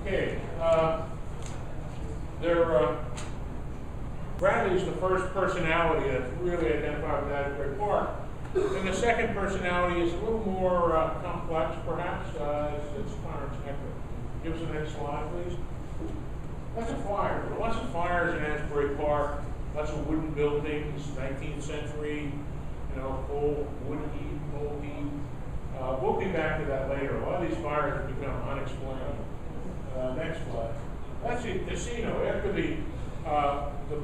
Okay. Bradley's the first personality that's really identified with Asbury Park. And the second personality is a little more complex, perhaps. It's Clarence Hector. Give us the next slide, please. Lots of fires. There were lots of fires in Asbury Park. Lots of wooden buildings, 19th century, coal, wood heat, coal heat. We'll be back to that later. A lot of these fires have become unexplained. Next slide. That's the casino. After the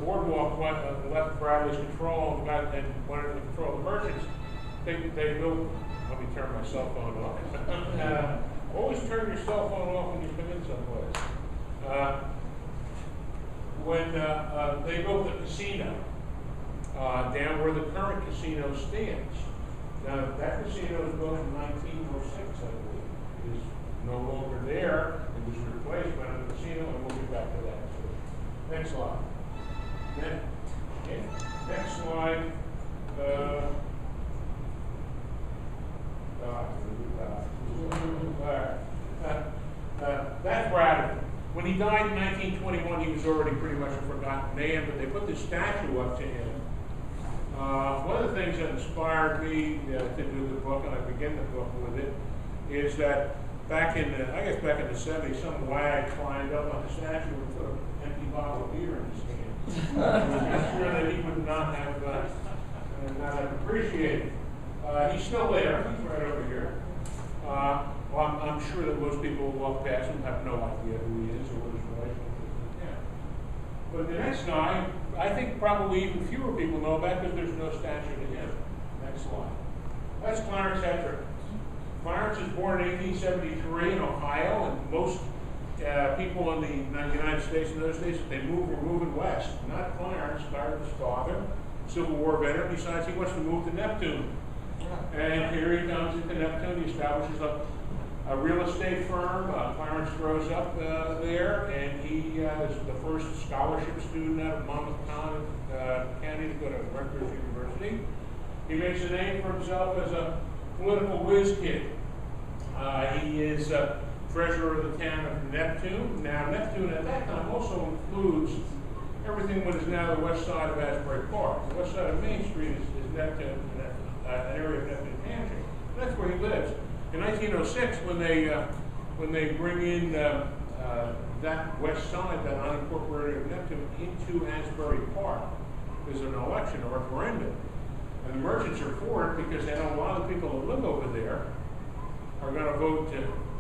boardwalk left Bradley's control and wanted to control the merchants, they built. Let me turn my cell phone off. Always turn your cell phone off when you come in someplace. When they built the casino down where the current casino stands. Now that casino was built in 1906, I believe. It is no longer there. It was replaced by another casino, and we'll get back to that. Next slide. Next slide. That's Bradley. When he died in 1921, he was already pretty much a forgotten man, but they put this statue up to him. One of the things that inspired me to do the book, and I begin the book with it, is that back in the 70s, some wag climbed up on the statue and put an empty bottle of beer in his hand. I'm sure that he would not have appreciated. He's still there. He's right over here. Well, I'm sure that most people who walk past him have no idea who he is or what his relationship is with him. But the next guy, I think probably even fewer people know about because there's no statue to him. Next slide. That's Clarence Hector. Clarence was born in 1873 in Ohio, and most people in the United States in those days, if they were moving west. Not Clarence, Clarence's father, Civil War veteran. Besides, he wants to move to Neptune. And here he comes into Neptune. He establishes a real estate firm. Clarence grows up there, and he is the first scholarship student out of Monmouth County to go to Rutgers University. He makes a name for himself as a political whiz kid. He is treasurer of the town of Neptune. Now, Neptune at that time also includes everything what is now the west side of Asbury Park. The west side of Main Street is Neptune, an area of Neptune Township. And that's where he lives. In 1906, when they bring in that west side, that unincorporated of Neptune, into Asbury Park, there's an election, a referendum. And the merchants are for it because they know a lot of the people that live over there are going to vote to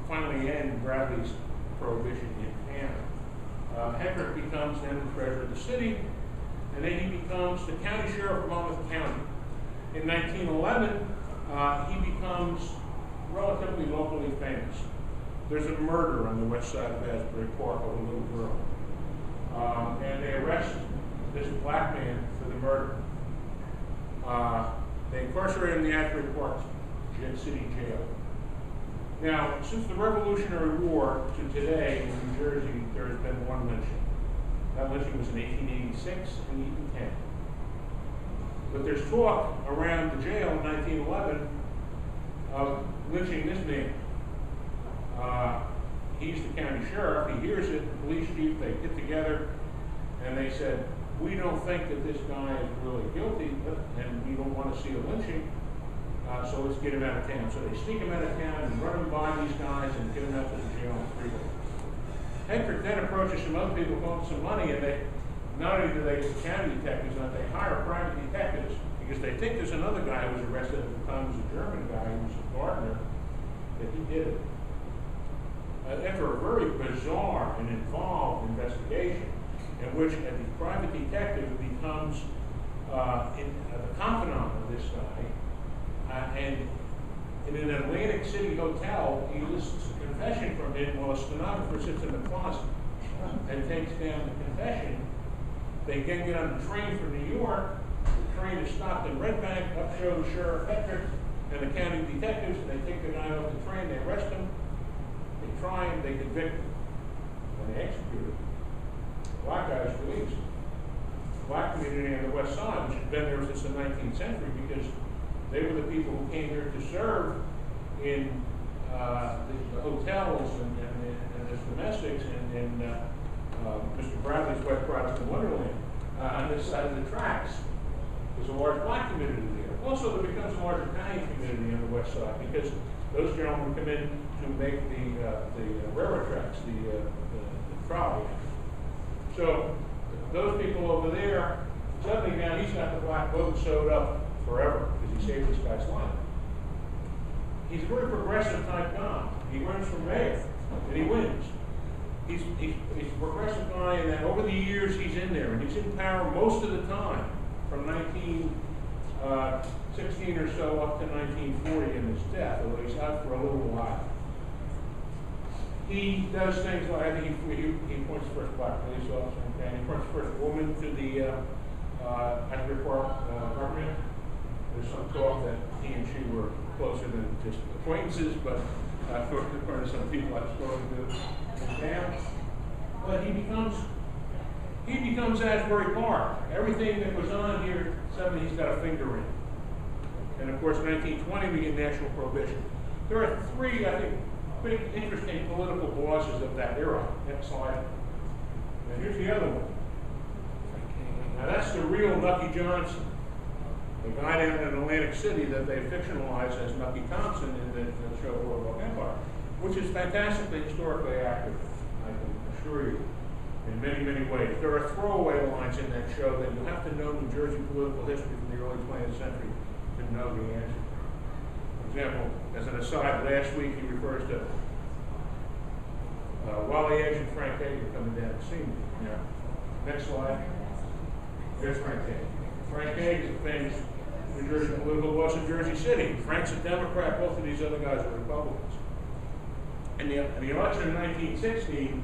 finally end Bradley's prohibition in town. Hector becomes then the treasurer of the city, and then he becomes the county sheriff of Monmouth County. In 1911, he becomes relatively locally famous. There's a murder on the west side of Asbury Park of a little girl. And they arrest this black man for the murder. They incarcerate him in the Asbury Park City Jail. Now, since the Revolutionary War to today in New Jersey, there has been one lynching. That lynching was in 1886 and 1810. But there's talk around the jail in 1911 of lynching this man. He's the county sheriff. He hears it. The police chief, they get together and they said, we don't think that this guy is really guilty, and we don't want to see a lynching, so let's get him out of town. So they sneak him out of town and run him by these guys and get him out to the jail on freeway. Hector then approaches some other people who want some money, and they not only do they get the county detectives, but they hire private detectives because they think there's another guy who was arrested at the time, was a German guy who was a gardener, that he did it. After a very bizarre and involved investigation, in which the private detective becomes the confidant of this guy, and in an Atlantic City hotel, he elicits a confession from him while a stenographer sits in the closet and takes down the confession. They again get on the train from New York. The train is stopped in Red Bank. Up shows Sheriff Hector and the county detectives, and they take the guy off the train. They arrest him. They try him. They convict him, and they execute him. Black guys released. The black community on the west side, which has been there since the 19th century, because they were the people who came here to serve in the hotels and as domestics and Bradley's West Protestant Wonderland. On this side of the tracks, there's a large black community there. Also, there becomes a large Italian community on the west side because those gentlemen come in to make the railroad tracks, the trolley. So those people over there, suddenly now he's got the black boat sewed up forever because he saved this guy's life. He's a very progressive type guy. He runs for mayor and he wins. He's a progressive guy, and then over the years he's in there, and he's in power most of the time, from 1916 or so up to 1940 in his death, although he's out for a little while. He does things like, I think he appoints the first black police officer, and he appoints the first woman to the Asbury Park government. There's some talk that he and she were closer than just acquaintances, but according to some people I've spoken to in town. But he becomes Asbury Park. Everything that goes on here, suddenly he's got a finger in. And of course, 1920 we get national prohibition. There are three, I think, big, interesting political bosses of that era. Next slide. And here's the other one. Now that's the real Nooky Johnson, the guy down in Atlantic City that they fictionalized as Nooky Thompson in the show Boardwalk Empire, which is fantastically historically accurate, I can assure you, in many, many ways. There are throwaway lines in that show that you have to know New Jersey political history from the early 20th century to know the answer. For example, as an aside, last week he refers to Wally Edge and Frank Hager coming down to see me. Yeah. Next slide. There's Frank Hager. Frank Hager is a famous New Jersey political boss in Jersey City. Frank's a Democrat. Both of these other guys are Republicans. In the election of 1916,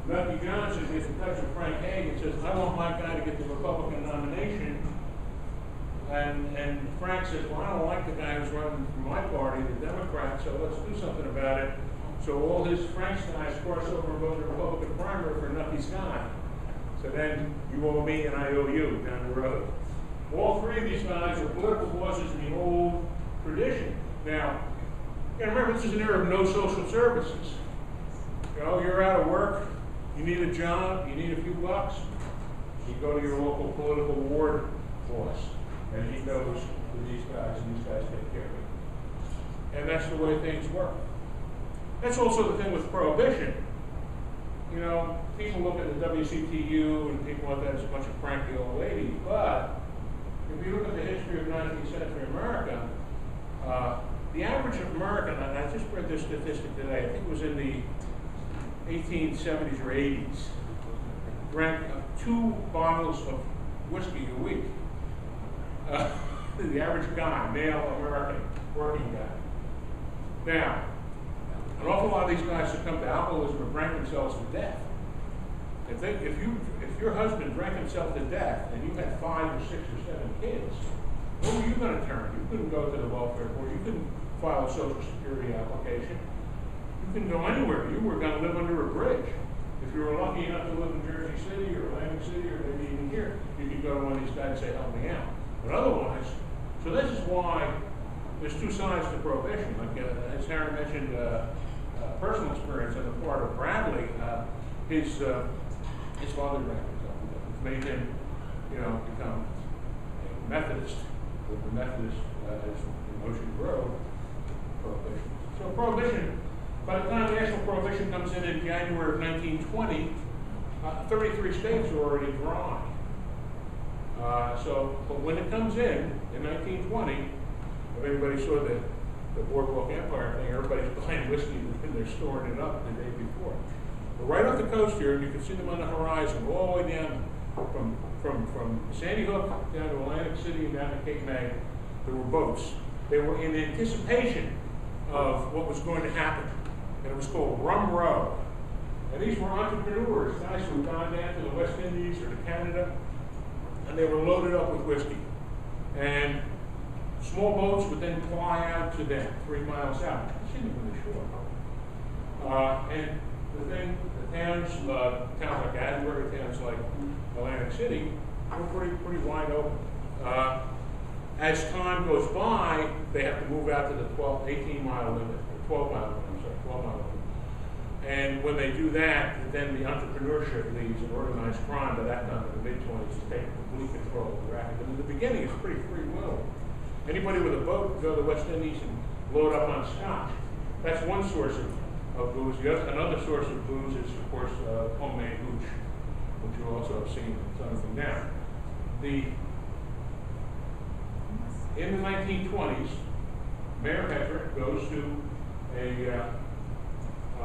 Nooky Johnson gets in touch with Frank Hager and says, I want my guy to get the Republican nomination. And Frank says, well, I don't like the guy who's running for my party, the Democrat, so let's do something about it. So all Frank's guys cross over and vote the Republican primary for Nooky's guy. So then you owe me and I owe you down the road. All three of these guys are political bosses in the old tradition. Now, you gotta remember, this is an era of no social services. You know, you're out of work, you need a job, you need a few bucks, you go to your local political ward boss, and he knows who these guys take care of you. And that's the way things work. That's also the thing with prohibition. You know, people look at the WCTU and people like that as a bunch of cranky old ladies, but if you look at the history of 19th century America, the average American, and I just read this statistic today, I think it was in the 1870s or 80s, drank 2 bottles of whiskey a week. The average guy, male American, working guy. Now, an awful lot of these guys succumb to alcoholism or drank themselves to death. If your husband drank himself to death and you had 5 or 6 or 7 kids, where were you going to turn? You couldn't go to the welfare board. You couldn't file a Social Security application. You couldn't go anywhere. You were going to live under a bridge. If you were lucky enough to live in Jersey City or Atlantic City or maybe even here, you could go to one of these guys and say, help me out. But otherwise, so this is why there's 2 sides to prohibition. Like as Harry mentioned, personal experience on the part of Bradley, his father drank himself to death, which made him, become a Methodist. With the Methodist, as emotion grow, prohibition. So prohibition, by the time national prohibition comes in January of 1920, 33 states are already dry. But when it comes in 1920, if anybody saw the Boardwalk Empire thing, everybody's buying whiskey and they're storing it up the day before. But right off the coast here, and you can see them on the horizon, all the way down from Sandy Hook down to Atlantic City and down to Cape May, there were boats. They were in anticipation of what was going to happen. And it was called Rum Row. And these were entrepreneurs, guys who had gone down to the West Indies or to Canada, and they were loaded up with whiskey. And small boats would then fly out to them 3 miles out. Sitting on the shore. And the towns like Asbury, towns like Atlantic City, were pretty wide open. As time goes by, they have to move out to the 18-mile limit, or 12-mile limit, And when they do that, then the entrepreneurship leads and organized crime by that time in the mid-20s take complete control of the racket. But in the beginning, it's pretty free will. Anybody with a boat can go to the West Indies and load up on scotch. That's one source of booze. Another source of booze is, of course, homemade hooch, which you also have seen some of them now. In the 1920s, Mayor Hedrick goes to a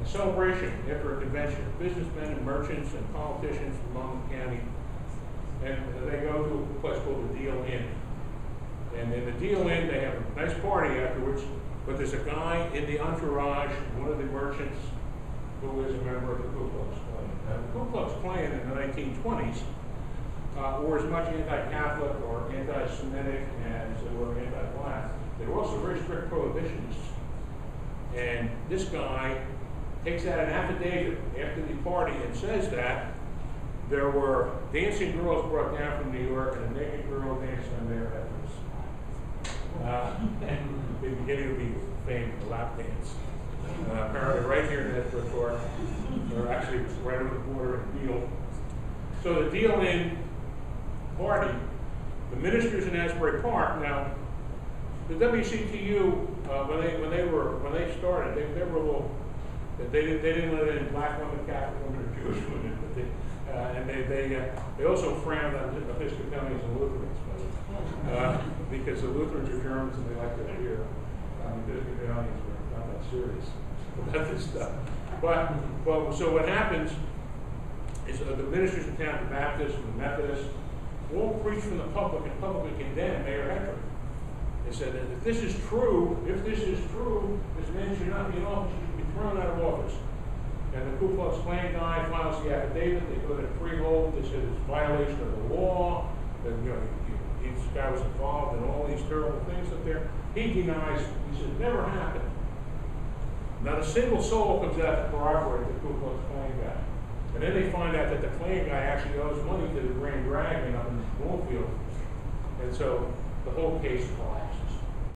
celebration after a convention. Businessmen and merchants and politicians from Monmouth County, and they go to a place called the Deal Inn. And in the Deal Inn, they have a nice party afterwards, but there's a guy in the entourage, one of the merchants, who is a member of the Ku Klux Klan. Now, the Ku Klux Klan in the 1920s were as much anti-Catholic or anti-Semitic as they were anti-black. They were also very strict prohibitionists. And this guy takes out an affidavit after the party and says that there were dancing girls brought down from New York and a naked girl danced on their heads. And the beginning of the famed lap dance. Apparently right here in Asbury Park, or actually right over the border in Deal. So the Deal Inn party, the ministers in Asbury Park, now the WCTU, when they started, they were a little, they didn't let in black women, Catholic women, or Jewish women, but they also frowned on Episcopalians and Lutherans, because the Lutherans are Germans and they like their beer. Episcopalians were not that serious about this stuff. But so what happens is the ministers in town, the Baptists and the Methodists, all preach from the public and publicly condemn Mayor Hedrick. They said that if this is true, this man should not be in office, he should be thrown out of office. And the Ku Klux Klan guy files the affidavit, they put it in freehold, they said it's a violation of the law, that this guy was involved in all these terrible things up there. He denies, he said, it never happened. Not a single soul comes out to corroborate the Ku Klux Klan guy. And then they find out that the Klan guy actually owes money to the Grand Dragon up in Bloomfield. And so the whole case collapsed.